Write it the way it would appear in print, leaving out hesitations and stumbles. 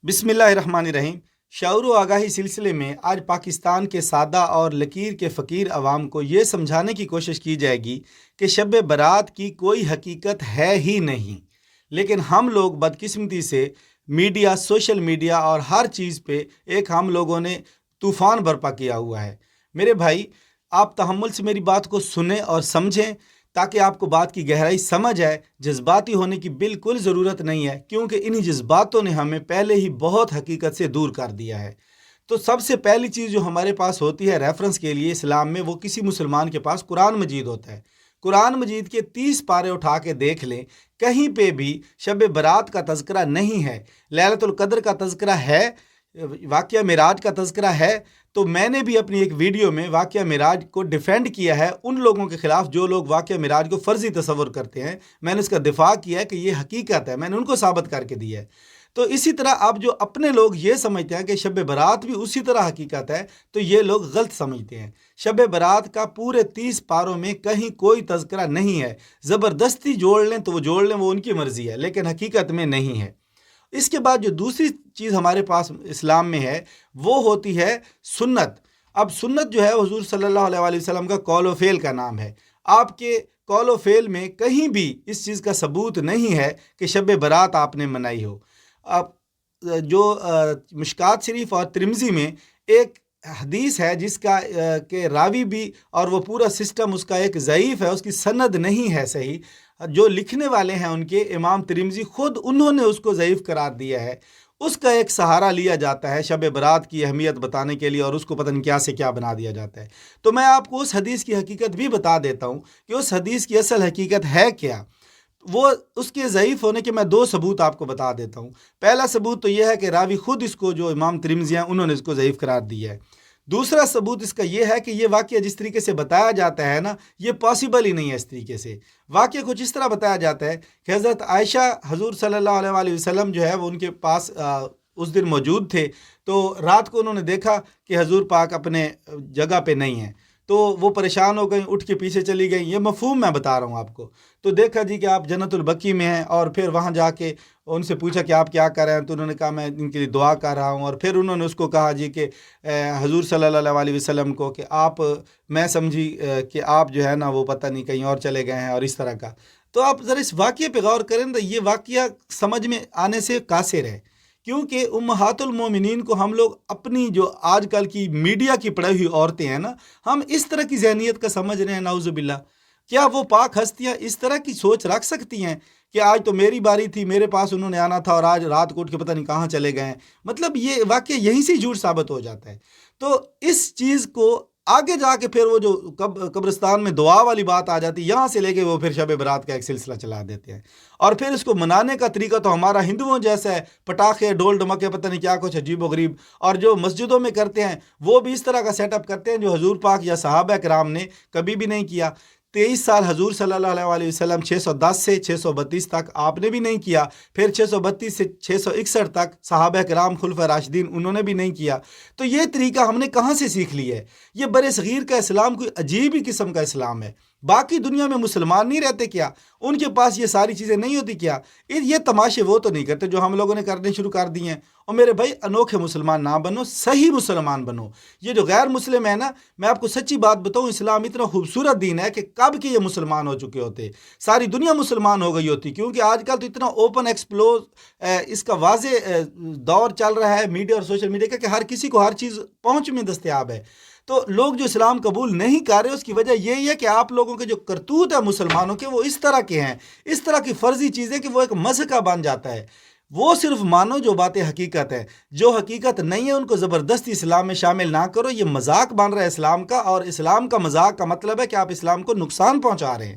بسم اللہ الرحمن الرحیم۔ شعور و آگاہی سلسلے میں آج پاکستان کے سادہ اور لکیر کے فقیر عوام کو یہ سمجھانے کی کوشش کی جائے گی کہ شب برات کی کوئی حقیقت ہے ہی نہیں، لیکن ہم لوگ بدقسمتی سے میڈیا، سوشل میڈیا اور ہر چیز پہ ایک ہم لوگوں نے طوفان برپا کیا ہوا ہے۔ میرے بھائی، آپ تحمل سے میری بات کو سنیں اور سمجھیں تاکہ آپ کو بات کی گہرائی سمجھ آئے۔ جذباتی ہونے کی بالکل ضرورت نہیں ہے، کیونکہ انہی جذباتوں نے ہمیں پہلے ہی بہت حقیقت سے دور کر دیا ہے۔ تو سب سے پہلی چیز جو ہمارے پاس ہوتی ہے ریفرنس کے لیے اسلام میں، وہ کسی مسلمان کے پاس قرآن مجید ہوتا ہے۔ قرآن مجید کے 30 پارے اٹھا کے دیکھ لیں، کہیں پہ بھی شب برات کا تذکرہ نہیں ہے۔ لیلۃ القدر کا تذکرہ ہے، واقعہ معراج کا تذکرہ ہے۔ تو میں نے بھی اپنی ایک ویڈیو میں واقعہ معراج کو ڈیفینڈ کیا ہے ان لوگوں کے خلاف جو لوگ واقعہ معراج کو فرضی تصور کرتے ہیں۔ میں نے اس کا دفاع کیا ہے کہ یہ حقیقت ہے، میں نے ان کو ثابت کر کے دی ہے۔ تو اسی طرح اب جو اپنے لوگ یہ سمجھتے ہیں کہ شب برات بھی اسی طرح حقیقت ہے، تو یہ لوگ غلط سمجھتے ہیں۔ شب برات کا پورے 30 پاروں میں کہیں کوئی تذکرہ نہیں ہے۔ زبردستی جوڑ لیں تو وہ جوڑ لیں، وہ ان کی مرضی ہے، لیکن حقیقت میں نہیں ہے۔ اس کے بعد جو دوسری چیز ہمارے پاس اسلام میں ہے وہ ہوتی ہے سنت۔ اب سنت جو ہے حضور صلی اللہ علیہ وسلم کا قول و فعل کا نام ہے۔ آپ کے قول و فعل میں کہیں بھی اس چیز کا ثبوت نہیں ہے کہ شب برات آپ نے منائی ہو۔ اب جو مشکات شریف اور ترمذی میں ایک حدیث ہے جس کا کہ راوی بھی اور وہ پورا سسٹم اس کا ایک ضعیف ہے، اس کی سند نہیں ہے صحیح۔ جو لکھنے والے ہیں ان کے امام ترمذی، خود انہوں نے اس کو ضعیف قرار دیا ہے۔ اس کا ایک سہارا لیا جاتا ہے شب برات کی اہمیت بتانے کے لیے، اور اس کو پتہ نہیں کیا سے کیا بنا دیا جاتا ہے۔ تو میں آپ کو اس حدیث کی حقیقت بھی بتا دیتا ہوں کہ اس حدیث کی اصل حقیقت ہے کیا۔ وہ اس کے ضعیف ہونے کے میں 2 ثبوت آپ کو بتا دیتا ہوں۔ پہلا ثبوت تو یہ ہے کہ راوی خود اس کو، جو امام ترمذی ہیں، انہوں نے اس کو ضعیف قرار دیا ہے۔ دوسرا ثبوت اس کا یہ ہے کہ یہ واقعہ جس طریقے سے بتایا جاتا ہے نا، یہ پاسبل ہی نہیں ہے۔ اس طریقے سے واقعہ کچھ اس طرح بتایا جاتا ہے کہ حضرت عائشہ حضور صلی اللہ علیہ وسلم جو ہے وہ ان کے پاس اس دن موجود تھے۔ تو رات کو انہوں نے دیکھا کہ حضور پاک اپنے جگہ پہ نہیں ہیں، تو وہ پریشان ہو گئیں، اٹھ کے پیچھے چلی گئیں۔ یہ مفہوم میں بتا رہا ہوں آپ کو۔ تو دیکھا جی کہ آپ جنت البقیع میں ہیں، اور پھر وہاں جا کے ان سے پوچھا کہ آپ کیا کر رہے ہیں، تو انہوں نے کہا میں ان کے لیے دعا کر رہا ہوں۔ اور پھر انہوں نے اس کو کہا جی کہ حضور صلی اللہ علیہ وسلم کو کہ آپ، میں سمجھی کہ آپ جو ہے نا وہ پتہ نہیں کہیں اور چلے گئے ہیں، اور اس طرح کا۔ تو آپ ذرا اس واقعے پہ غور کریں تو یہ واقعہ سمجھ میں آنے سے قاصر ہے، کیونکہ امہات المومنین کو ہم لوگ اپنی جو آج کل کی میڈیا کی پڑھی ہوئی عورتیں ہیں نا، ہم اس طرح کی ذہنیت کا سمجھ رہے ہیں۔ نعوذ باللہ، کیا وہ پاک ہستیاں اس طرح کی سوچ رکھ سکتی ہیں کہ آج تو میری باری تھی، میرے پاس انہوں نے آنا تھا، اور آج رات کو اٹھ کے پتہ نہیں کہاں چلے گئے ہیں؟ مطلب یہ واقعہ یہیں سے جھوٹ ثابت ہو جاتا ہے۔ تو اس چیز کو آگے جا کے پھر وہ جو قبرستان میں دعا والی بات آ جاتی ہے، یہاں سے لے کے وہ پھر شب برات کا ایک سلسلہ چلا دیتے ہیں۔ اور پھر اس کو منانے کا طریقہ تو ہمارا ہندوؤں جیسا ہے، پٹاخے، ڈول ڈمکے، پتہ نہیں کیا کچھ عجیب و غریب۔ اور جو مسجدوں میں کرتے ہیں وہ بھی اس طرح کا سیٹ اپ کرتے ہیں جو حضور پاک یا صحابہ کرام نے کبھی بھی نہیں کیا۔ 23 سال حضور صلی اللہ علیہ وسلم، 610 سے 632 تک آپ نے بھی نہیں کیا، پھر 632 سے 661 تک صحابہ کرام خلفائے راشدین انہوں نے بھی نہیں کیا۔ تو یہ طریقہ ہم نے کہاں سے سیکھ لیا ہے؟ یہ برِ صغیر کا اسلام کوئی عجیب ہی قسم کا اسلام ہے۔ باقی دنیا میں مسلمان نہیں رہتے کیا؟ ان کے پاس یہ ساری چیزیں نہیں ہوتی کیا؟ یہ تماشے وہ تو نہیں کرتے جو ہم لوگوں نے کرنے شروع کر دیے ہیں۔ اور میرے بھائی، انوکھے مسلمان نہ بنو، صحیح مسلمان بنو۔ یہ جو غیر مسلم ہے نا، میں آپ کو سچی بات بتاؤں، اسلام اتنا خوبصورت دین ہے کہ کب کے یہ مسلمان ہو چکے ہوتے، ساری دنیا مسلمان ہو گئی ہوتی، کیونکہ آج کل تو اتنا اوپن ایکسپلور اس کا واضح دور چل رہا ہے میڈیا اور سوشل میڈیا کا، کہ ہر کسی کو ہر چیز پہنچ میں دستیاب ہے۔ تو لوگ جو اسلام قبول نہیں کر رہے، اس کی وجہ یہی ہے کہ آپ لوگوں کے جو کرتوت ہے مسلمانوں کے، وہ اس طرح کے ہیں، اس طرح کی فرضی چیزیں کہ وہ ایک مذہب بن جاتا ہے۔ وہ صرف مانو جو باتیں حقیقت ہیں، جو حقیقت نہیں ہے ان کو زبردستی اسلام میں شامل نہ کرو۔ یہ مذاق بن رہا ہے اسلام کا، اور اسلام کا مذاق کا مطلب ہے کہ آپ اسلام کو نقصان پہنچا رہے ہیں۔